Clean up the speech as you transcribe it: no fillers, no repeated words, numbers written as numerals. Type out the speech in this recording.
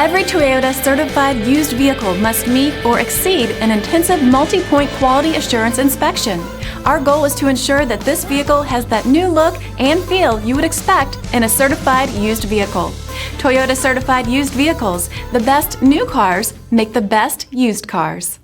Every Toyota certified used vehicle must meet or exceed an intensive multi-point quality assurance inspection. Our goal is to ensure that this vehicle has that new look and feel you would expect in a certified used vehicle. Toyota certified used vehicles, the best new cars make the best used cars.